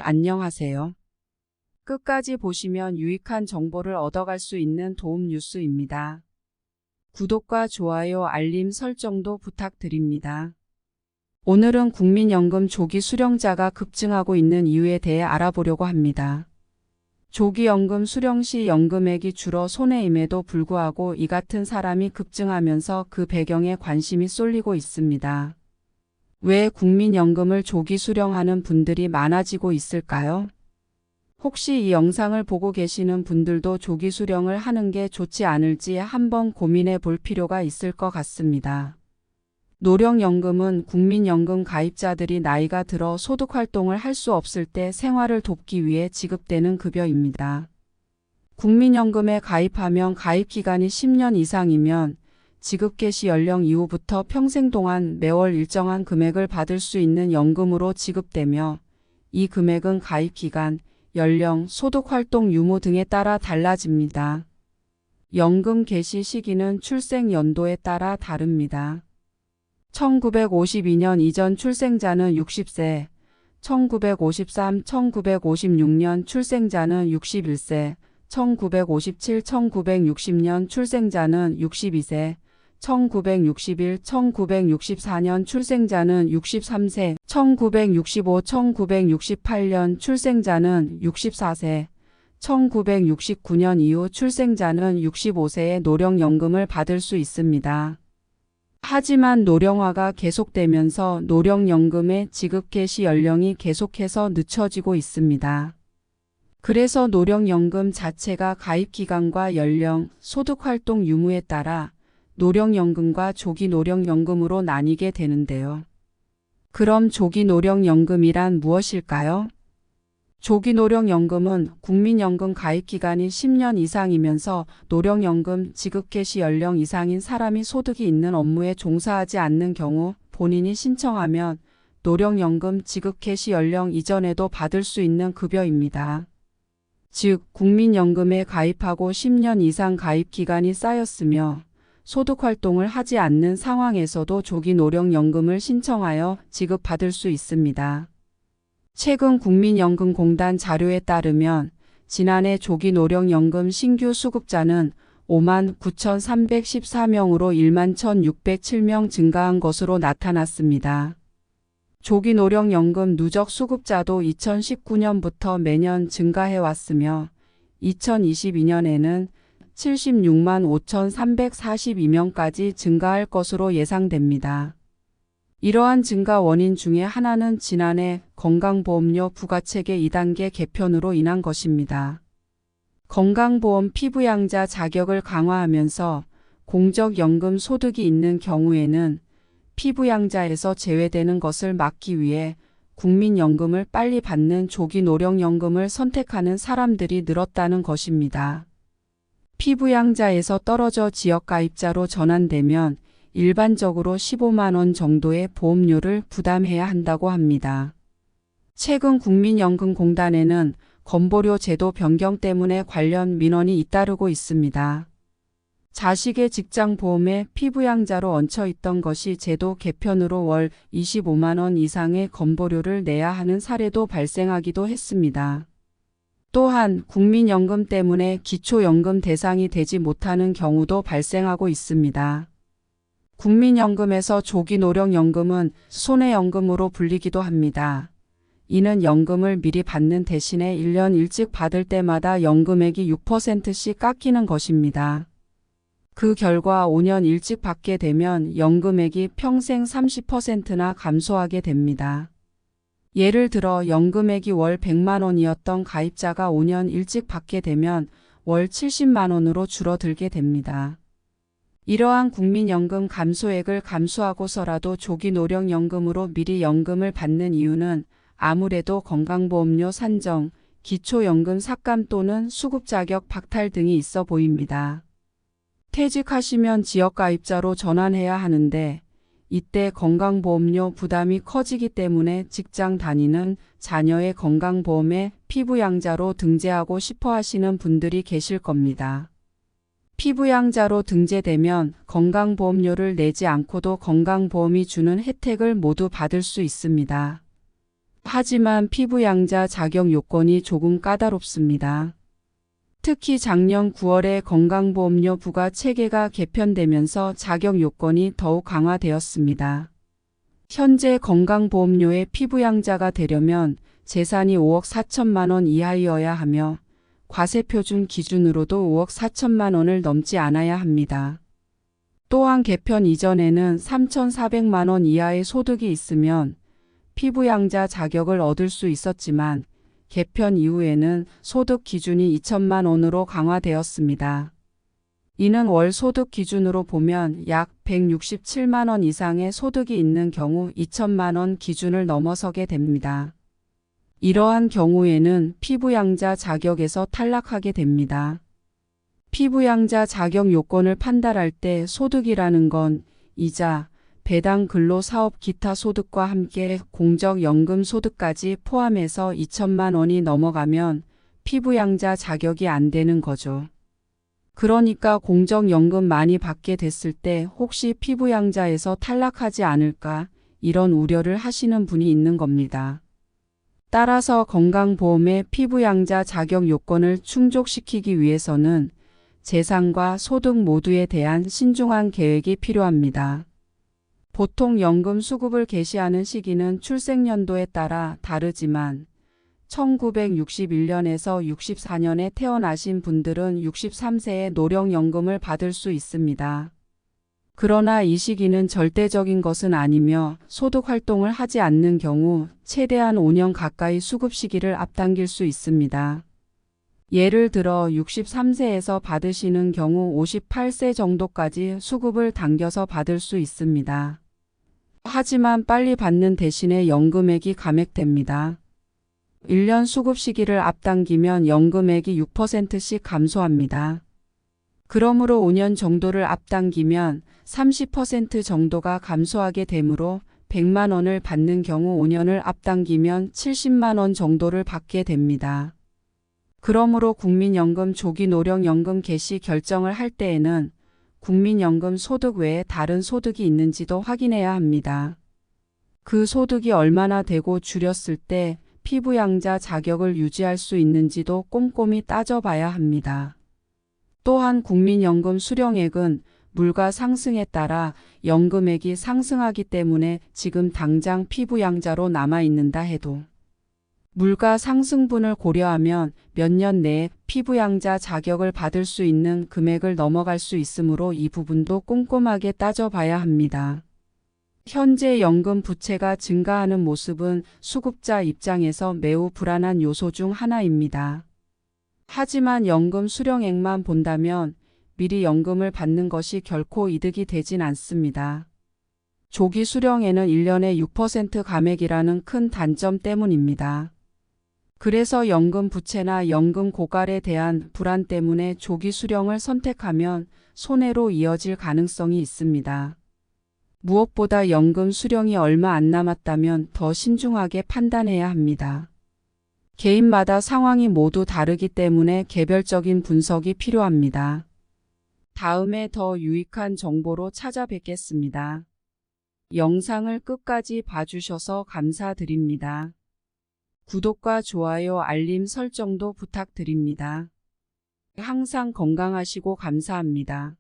안녕하세요. 끝까지 보시면 유익한 정보를 얻어갈 수 있는 도움 뉴스입니다. 구독과 좋아요, 알림 설정도 부탁드립니다. 오늘은 국민연금 조기 수령자가 급증하고 있는 이유에 대해 알아보려고 합니다. 조기연금 수령 시 연금액이 줄어 손해임에도 불구하고 이 같은 사람이 급증하면서 그 배경에 관심이 쏠리고 있습니다. 왜 국민연금을 조기 수령하는 분들이 많아지고 있을까요? 혹시 이 영상을 보고 계시는 분들도 조기 수령을 하는 게 좋지 않을지 한번 고민해 볼 필요가 있을 것 같습니다. 노령연금은 국민연금 가입자들이 나이가 들어 소득활동을 할 수 없을 때 생활을 돕기 위해 지급되는 급여입니다. 국민연금에 가입하면 가입기간이 10년 이상이면 지급 개시 연령 이후부터 평생 동안 매월 일정한 금액을 받을 수 있는 연금으로 지급되며 이 금액은 가입기간, 연령, 소득활동 유무 등에 따라 달라집니다. 연금 개시 시기는 출생 연도에 따라 다릅니다. 1952년 이전 출생자는 60세, 1953, 1956년 출생자는 61세, 1957, 1960년 출생자는 62세, 1961, 1964년 출생자는 63세, 1965, 1968년 출생자는 64세, 1969년 이후 출생자는 65세의 노령연금을 받을 수 있습니다. 하지만 노령화가 계속되면서 노령연금의 지급 개시 연령이 계속해서 늦춰지고 있습니다. 그래서 노령연금 자체가 가입기간과 연령, 소득활동 유무에 따라 노령연금과 조기 노령연금으로 나뉘게 되는데요. 그럼 조기 노령연금이란 무엇일까요? 조기 노령연금은 국민연금 가입기간이 10년 이상이면서 노령연금 지급 개시 연령 이상인 사람이 소득이 있는 업무에 종사하지 않는 경우 본인이 신청하면 노령연금 지급 개시 연령 이전에도 받을 수 있는 급여입니다. 즉, 국민연금에 가입하고 10년 이상 가입기간이 쌓였으며 소득활동을 하지 않는 상황에서도 조기 노령연금을 신청하여 지급받을 수 있습니다. 최근 국민연금공단 자료에 따르면 지난해 조기 노령연금 신규 수급자는 59,314명으로 11,607명 증가한 것으로 나타났습니다. 조기 노령연금 누적 수급자도 2019년부터 매년 증가해왔으며 2022년에는 76만 5,342명까지 증가할 것으로 예상됩니다. 이러한 증가 원인 중에 하나는 지난해 건강보험료 부과체계 2단계 개편으로 인한 것입니다. 건강보험 피부양자 자격을 강화하면서 공적연금 소득이 있는 경우에는 피부양자에서 제외되는 것을 막기 위해 국민연금을 빨리 받는 조기 노령연금을 선택하는 사람들이 늘었다는 것입니다. 피부양자에서 떨어져 지역가입자로 전환되면 일반적으로 15만 원 정도의 보험료를 부담해야 한다고 합니다. 최근 국민연금공단에는 건보료 제도 변경 때문에 관련 민원이 잇따르고 있습니다. 자식의 직장보험에 피부양자로 얹혀 있던 것이 제도 개편으로 월 25만 원 이상의 건보료를 내야 하는 사례도 발생하기도 했습니다. 또한 국민연금 때문에 기초연금 대상이 되지 못하는 경우도 발생하고 있습니다. 국민연금에서 조기 노령연금은 손해연금으로 불리기도 합니다. 이는 연금을 미리 받는 대신에 1년 일찍 받을 때마다 연금액이 6%씩 깎이는 것입니다. 그 결과 5년 일찍 받게 되면 연금액이 평생 30%나 감소하게 됩니다. 예를 들어 연금액이 월 100만 원이었던 가입자가 5년 일찍 받게 되면 월 70만 원으로 줄어들게 됩니다. 이러한 국민연금 감소액을 감수하고서라도 조기 노령연금으로 미리 연금을 받는 이유는 아무래도 건강보험료 산정, 기초연금 삭감 또는 수급자격 박탈 등이 있어 보입니다. 퇴직하시면 지역가입자로 전환해야 하는데 이때 건강보험료 부담이 커지기 때문에 직장 다니는 자녀의 건강보험에 피부양자로 등재하고 싶어 하시는 분들이 계실 겁니다. 피부양자로 등재되면 건강보험료를 내지 않고도 건강보험이 주는 혜택을 모두 받을 수 있습니다. 하지만 피부양자 자격 요건이 조금 까다롭습니다. 특히 작년 9월에 건강보험료 부과 체계가 개편되면서 자격 요건이 더욱 강화되었습니다. 현재 건강보험료의 피부양자가 되려면 재산이 5억 4천만 원 이하여야 하며 과세표준 기준으로도 5억 4천만 원을 넘지 않아야 합니다. 또한 개편 이전에는 3,400만 원 이하의 소득이 있으면 피부양자 자격을 얻을 수 있었지만 개편 이후에는 소득 기준이 2천만 원으로 강화되었습니다. 이는 월 소득 기준으로 보면 약 167만 원 이상의 소득이 있는 경우 2천만 원 기준을 넘어서게 됩니다. 이러한 경우에는 피부양자 자격에서 탈락하게 됩니다. 피부양자 자격 요건을 판단할 때 소득이라는 건 이자, 배당 근로사업 기타 소득과 함께 공적연금 소득까지 포함해서 2천만 원이 넘어가면 피부양자 자격이 안 되는 거죠. 그러니까 공적연금 많이 받게 됐을 때 혹시 피부양자에서 탈락하지 않을까 이런 우려를 하시는 분이 있는 겁니다. 따라서 건강보험의 피부양자 자격 요건을 충족시키기 위해서는 재산과 소득 모두에 대한 신중한 계획이 필요합니다. 보통 연금 수급을 개시하는 시기는 출생연도에 따라 다르지만 1961년에서 64년에 태어나신 분들은 63세에 노령연금을 받을 수 있습니다. 그러나 이 시기는 절대적인 것은 아니며 소득 활동을 하지 않는 경우 최대한 5년 가까이 수급 시기를 앞당길 수 있습니다. 예를 들어 63세에서 받으시는 경우 58세 정도까지 수급을 당겨서 받을 수 있습니다. 하지만 빨리 받는 대신에 연금액이 감액됩니다. 1년 수급 시기를 앞당기면 연금액이 6%씩 감소합니다. 그러므로 5년 정도를 앞당기면 30% 정도가 감소하게 되므로 100만 원을 받는 경우 5년을 앞당기면 70만 원 정도를 받게 됩니다. 그러므로 국민연금 조기 노령연금 개시 결정을 할 때에는 국민연금 소득 외에 다른 소득이 있는지도 확인해야 합니다. 그 소득이 얼마나 되고 줄였을 때 피부양자 자격을 유지할 수 있는지도 꼼꼼히 따져봐야 합니다. 또한 국민연금 수령액은 물가 상승에 따라 연금액이 상승하기 때문에 지금 당장 피부양자로 남아있는다 해도 물가 상승분을 고려하면 몇 년 내에 피부양자 자격을 받을 수 있는 금액을 넘어갈 수 있으므로 이 부분도 꼼꼼하게 따져봐야 합니다. 현재 연금 부채가 증가하는 모습은 수급자 입장에서 매우 불안한 요소 중 하나입니다. 하지만 연금 수령액만 본다면 미리 연금을 받는 것이 결코 이득이 되진 않습니다. 조기 수령에는 1년에 6% 감액이라는 큰 단점 때문입니다. 그래서 연금 부채나 연금 고갈에 대한 불안 때문에 조기 수령을 선택하면 손해로 이어질 가능성이 있습니다. 무엇보다 연금 수령이 얼마 안 남았다면 더 신중하게 판단해야 합니다. 개인마다 상황이 모두 다르기 때문에 개별적인 분석이 필요합니다. 다음에 더 유익한 정보로 찾아뵙겠습니다. 영상을 끝까지 봐주셔서 감사드립니다. 구독과 좋아요, 알림 설정도 부탁드립니다. 항상 건강하시고 감사합니다.